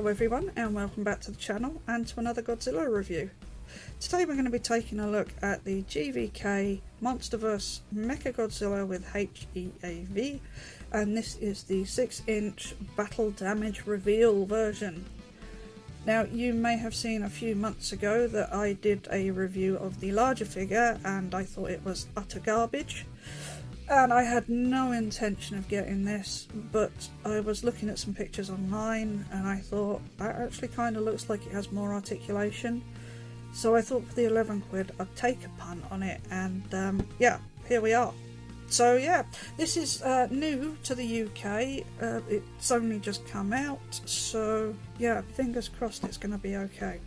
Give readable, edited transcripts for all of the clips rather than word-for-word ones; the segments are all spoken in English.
Hello everyone and welcome back to the channel and to another Godzilla review. Today we're going to be taking a look at the GVK Monsterverse Mechagodzilla with HEAV, and this is the 6-inch battle damage reveal version. Now you may have seen a few months ago that I did a review of the larger figure and I thought it was utter garbage. And I had no intention of getting this, but I was looking at some pictures online and I thought that actually kind of looks like it has more articulation. So I thought for the 11 quid I'd take a punt on it, and yeah, here we are. So yeah, this is new to the UK, it's only just come out, so yeah, fingers crossed it's going to be okay.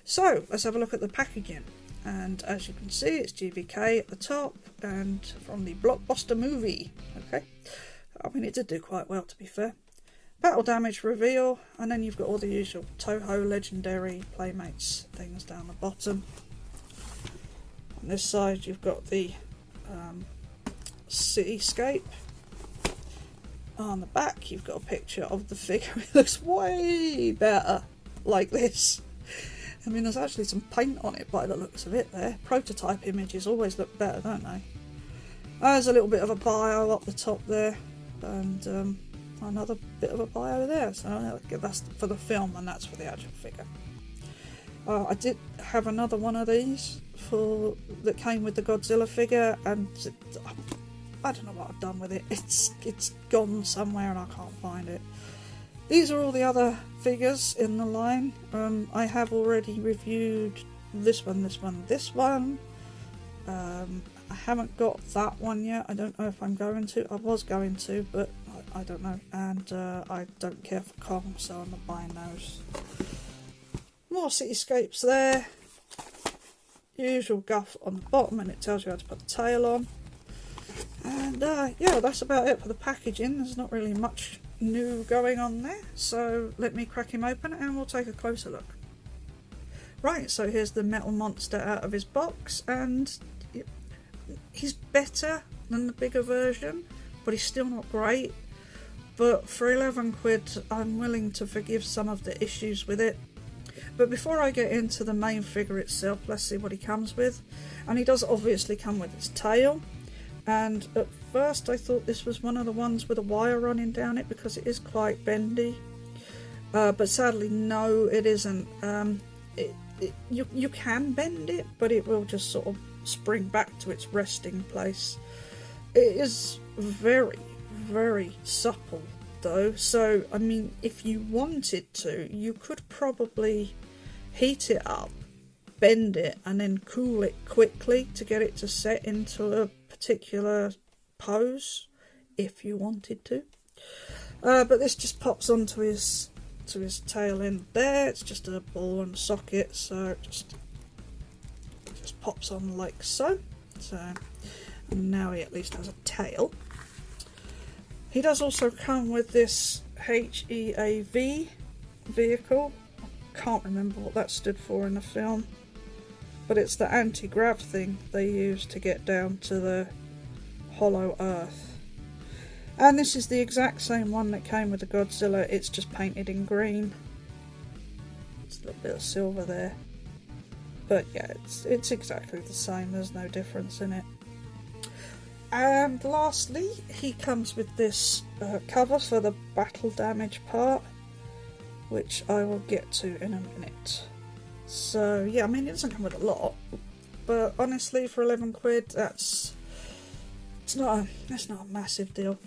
So let's have a look at the packaging. And as you can see, it's GVK at the top and from the blockbuster movie. Okay, I mean, it did do quite well, to be fair. Battle damage reveal, and then you've got all the usual Toho legendary Playmates things down the bottom. On this side you've got the cityscape. On the back you've got a picture of the figure. It looks way better like this. I mean, there's actually some paint on it by the looks of it there. Prototype images always look better, don't they? There's a little bit of a bio up the top there, and another bit of a bio there. So that's for the film and that's for the actual figure. I did have another one of these that came with the Godzilla figure, and I don't know what I've done with it. It's gone somewhere and I can't find it. These are all the other figures in the line. I have already reviewed this one. I haven't got that one yet. I don't know if I'm going to. I was going to, but I don't know. And I don't care for Kong, so I'm not buying those. More cityscapes there. Usual guff on the bottom, and it tells you how to put the tail on. And yeah, that's about it for the packaging. There's not really much new going on there, so let me crack him open and we'll take a closer look. Right, so here's the metal monster out of his box, and he's better than the bigger version, but he's still not great. But for 11 quid I'm willing to forgive some of the issues with it. But before I get into the main figure itself, let's see what he comes with. And he does obviously come with his tail. And at first I thought this was one of the ones with a wire running down it because it is quite bendy, but sadly no, it isn't. You can bend it, but it will just sort of spring back to its resting place. It is very, very supple though, so I mean, if you wanted to, you could probably heat it up, bend it, and then cool it quickly to get it to set into a particular pose if you wanted to. But this just pops onto his tail end there. It's just a ball and socket, so it just pops on like so. And now he at least has a tail. He does also come with this HEAV vehicle. I can't remember what that stood for in the film, but it's the anti-grav thing they use to get down to the hollow earth. And this is the exact same one that came with the Godzilla, it's just painted in green. It's a little bit of silver there. But yeah, it's exactly the same, there's no difference in it. And lastly, he comes with this cover for the battle damage part, which I will get to in a minute. So yeah, I mean, it doesn't come with a lot, but honestly for 11 quid that's not a massive deal.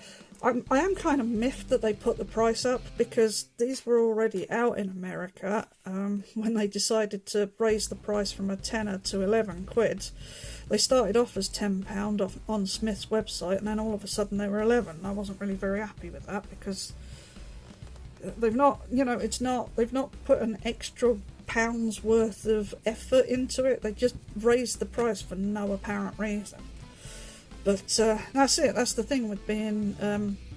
I am kind of miffed that they put the price up, because these were already out in America when they decided to raise the price from a tenner to 11 quid. They started off as £10 off on Smith's website, and then all of a sudden they were 11. I wasn't really very happy with that, because they've not, they've not put an extra pounds worth of effort into it. They just raised the price for no apparent reason. But that's it, that's the thing with being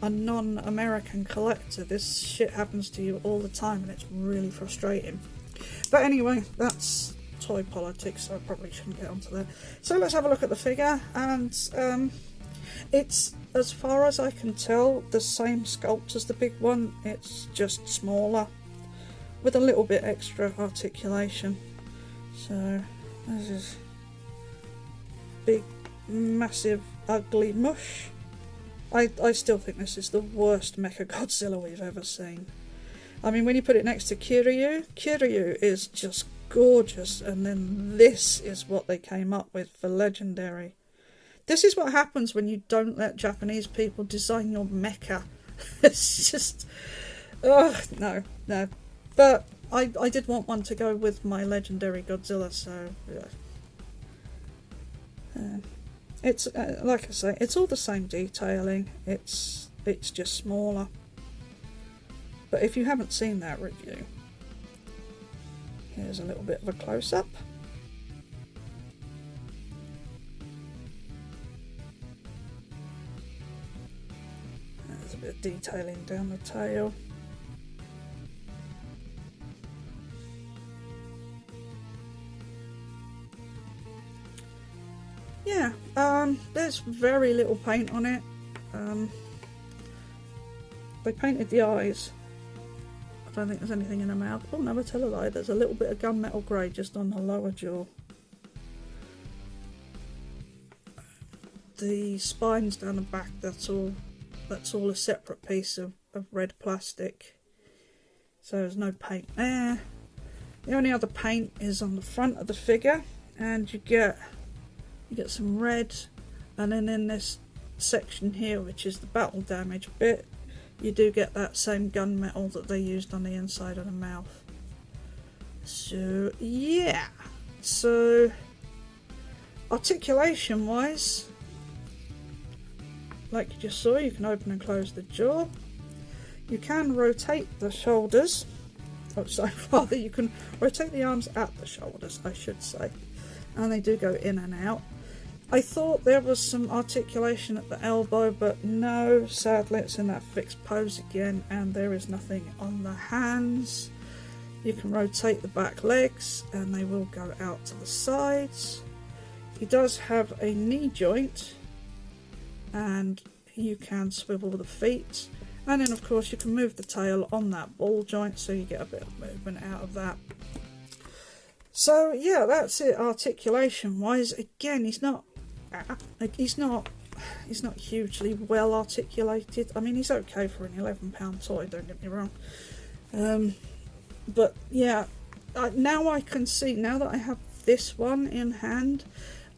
a non-American collector. This shit happens to you all the time and it's really frustrating. But anyway, that's toy politics, so I probably shouldn't get onto that. So let's have a look at the figure, and it's, as far as I can tell, the same sculpt as the big one, it's just smaller. with a little bit extra articulation. So this is big, massive, ugly mush. I still think this is the worst Mechagodzilla we've ever seen. I mean, when you put it next to Kiryu is just gorgeous, and then this is what they came up with for Legendary. This is what happens when you don't let Japanese people design your mecha. It's just... oh, no. But I did want one to go with my Legendary Godzilla, so... yeah. It's, like I say, it's all the same detailing. It's just smaller. But if you haven't seen that review, here's a little bit of a close-up. There's a bit of detailing down the tail. Yeah, there's very little paint on it. They painted the eyes. I don't think there's anything in the mouth. Oh, never tell a lie. There's a little bit of gunmetal grey just on the lower jaw. The spines down the back, that's all a separate piece of red plastic. So there's no paint there. The only other paint is on the front of the figure, and you get some red, and then in this section here, which is the battle damage bit, you do get that same gunmetal that they used on the inside of the mouth. So yeah, so articulation wise, like you just saw, you can open and close the jaw. You can rotate the shoulders, or so rather you can rotate the arms at the shoulders, I should say, and they do go in and out. I thought there was some articulation at the elbow, but no, sadly it's in that fixed pose again, and there is nothing on the hands. You can rotate the back legs and they will go out to the sides. He does have a knee joint, and you can swivel the feet, and then of course you can move the tail on that ball joint, so you get a bit of movement out of that. So yeah, that's it articulation wise. Again, he's not hugely well articulated. I mean, he's okay for an £11 toy, don't get me wrong. But yeah, now I can see, now that I have this one in hand,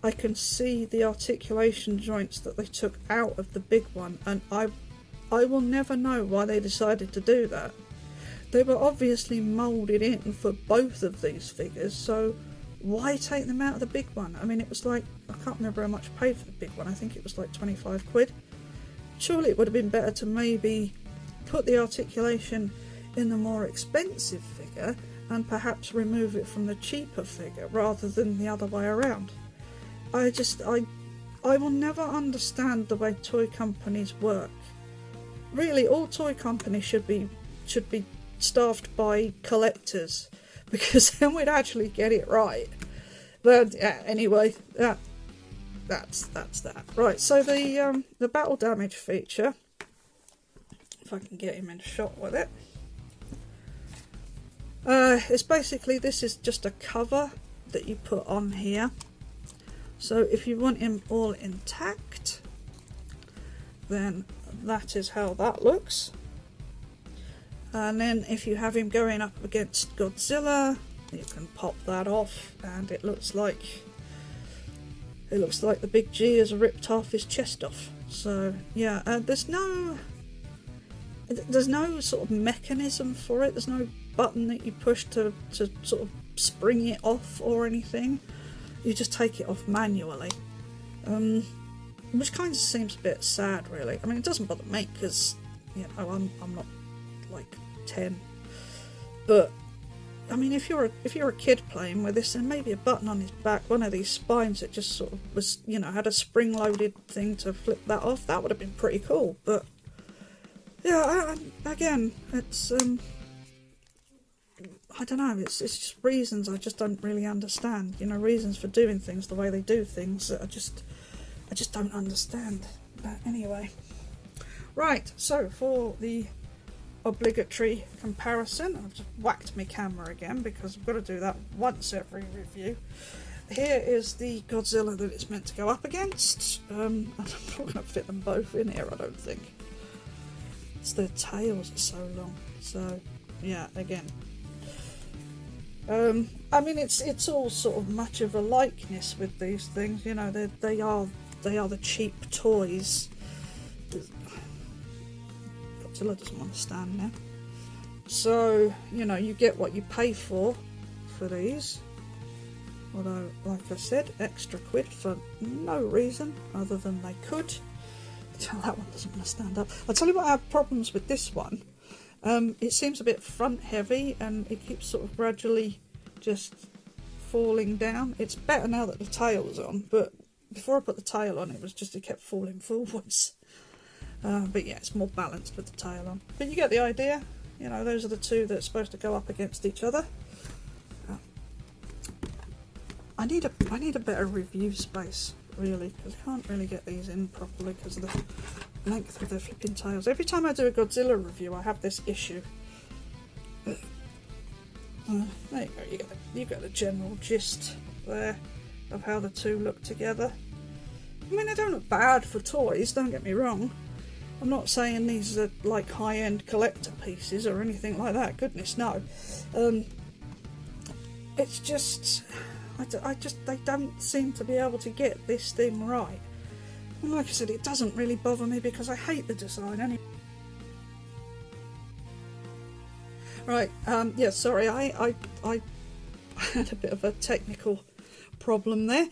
I can see the articulation joints that they took out of the big one, and I will never know why they decided to do that. They were obviously moulded in for both of these figures, so why take them out of the big one? I mean, it was like, I can't remember how much I paid for the big one. I think it was like 25 quid. Surely it would have been better to maybe put the articulation in the more expensive figure and perhaps remove it from the cheaper figure rather than the other way around. I will never understand the way toy companies work. Really, all toy companies should be staffed by collectors, because then we'd actually get it right. But yeah, anyway, that's that. Right, so the battle damage feature, if I can get him in shot with it, it's basically, this is just a cover that you put on here. So if you want him all intact, then that is how that looks. And then if you have him going up against Godzilla, you can pop that off, and it looks like the big G has ripped half his chest off. So yeah, there's no sort of mechanism for it. There's no button that you push to sort of spring it off or anything. You just take it off manually, which kind of seems a bit sad, really. I mean, it doesn't bother me because, you know, I'm not like 10, but I mean, if you're a kid playing with this, and maybe a button on his back, one of these spines that just sort of was, you know, had a spring-loaded thing to flip that off, that would have been pretty cool. But yeah, again, it's I don't know, it's just reasons I just don't really understand, you know, reasons for doing things the way they do things that I just don't understand. But anyway, right, so for the obligatory comparison. I've just whacked my camera again because I've got to do that once every review. Here is the Godzilla that it's meant to go up against. I'm not going to fit them both in here, I don't think. It's their tails are so long. So, yeah, again. I mean, it's all sort of much of a likeness with these things. You know, they are the cheap toys. Godzilla doesn't want to stand now. So, you know, you get what you pay for these. Although, like I said, extra quid for no reason other than they could. That one doesn't want to stand up. I'll tell you what I have problems with this one. It seems a bit front heavy and it keeps sort of gradually just falling down. It's better now that the tail's on, but before I put the tail on it kept falling forwards. But yeah, it's more balanced with the tail on. But you get the idea. You know, those are the two that are supposed to go up against each other. I need a better review space, really, because I can't really get these in properly because of the length of their flipping tails. Every time I do a Godzilla review, I have this issue. There you go. You get the general gist there of how the two look together. I mean, they don't look bad for toys. Don't get me wrong. I'm not saying these are like high-end collector pieces or anything like that. Goodness no. It's just. They don't seem to be able to get this thing right. And like I said, it doesn't really bother me because I hate the design anyway. Right, yeah, sorry, I had a bit of a technical problem there.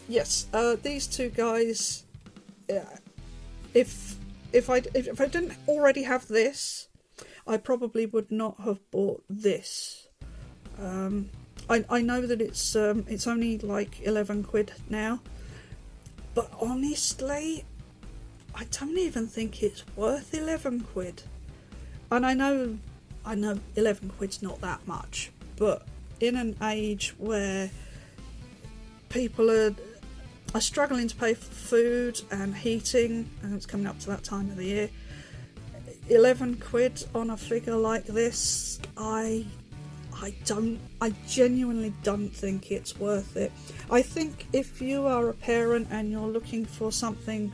Yes, these two guys, if I didn't already have this, I probably would not have bought this. I know that it's only like 11 quid now, but honestly, I don't even think it's worth 11 quid. And I know 11 quid's not that much, but in an age where people are struggling to pay for food and heating, and it's coming up to that time of the year, 11 quid on a figure like this, I genuinely don't think it's worth it. I think if you are a parent and you're looking for something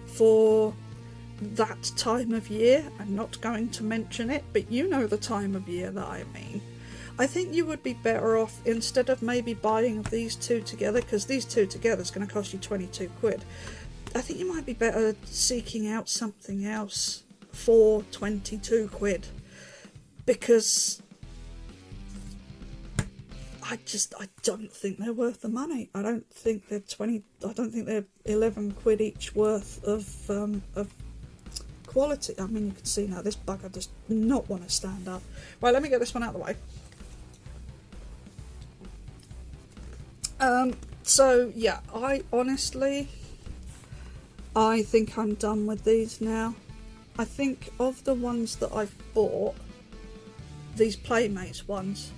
for that time of year, I'm not going to mention it, but you know the time of year that I mean, I think you would be better off, instead of maybe buying these two together, because these two together is going to cost you 22 quid, I think you might be better seeking out something else for 22 quid, because I don't think they're worth the money. I don't think they're 11 quid each worth of quality. I mean, you can see now this bugger does not want to stand up. Right, let me get this one out of the way. So yeah, I think I'm done with these now. I think of the ones that I've bought, these Playmates ones,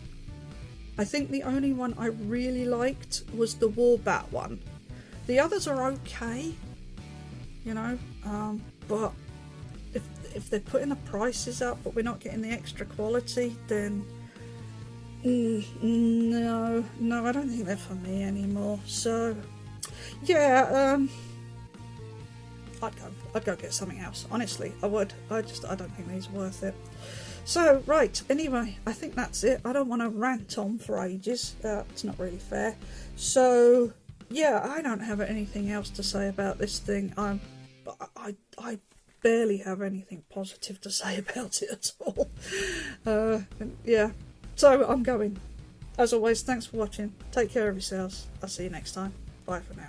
I think the only one I really liked was the Warbat one. The others are okay, you know, but if they're putting the prices up but we're not getting the extra quality, then no, I don't think they're for me anymore. So yeah, I'd go get something else. Honestly, I would. I don't think these are worth it. So, right, anyway, I think that's it. I don't want to rant on for ages. It's not really fair. So, yeah, I don't have anything else to say about this thing. I barely have anything positive to say about it at all. Yeah, so I'm going. As always, thanks for watching. Take care of yourselves. I'll see you next time. Bye for now.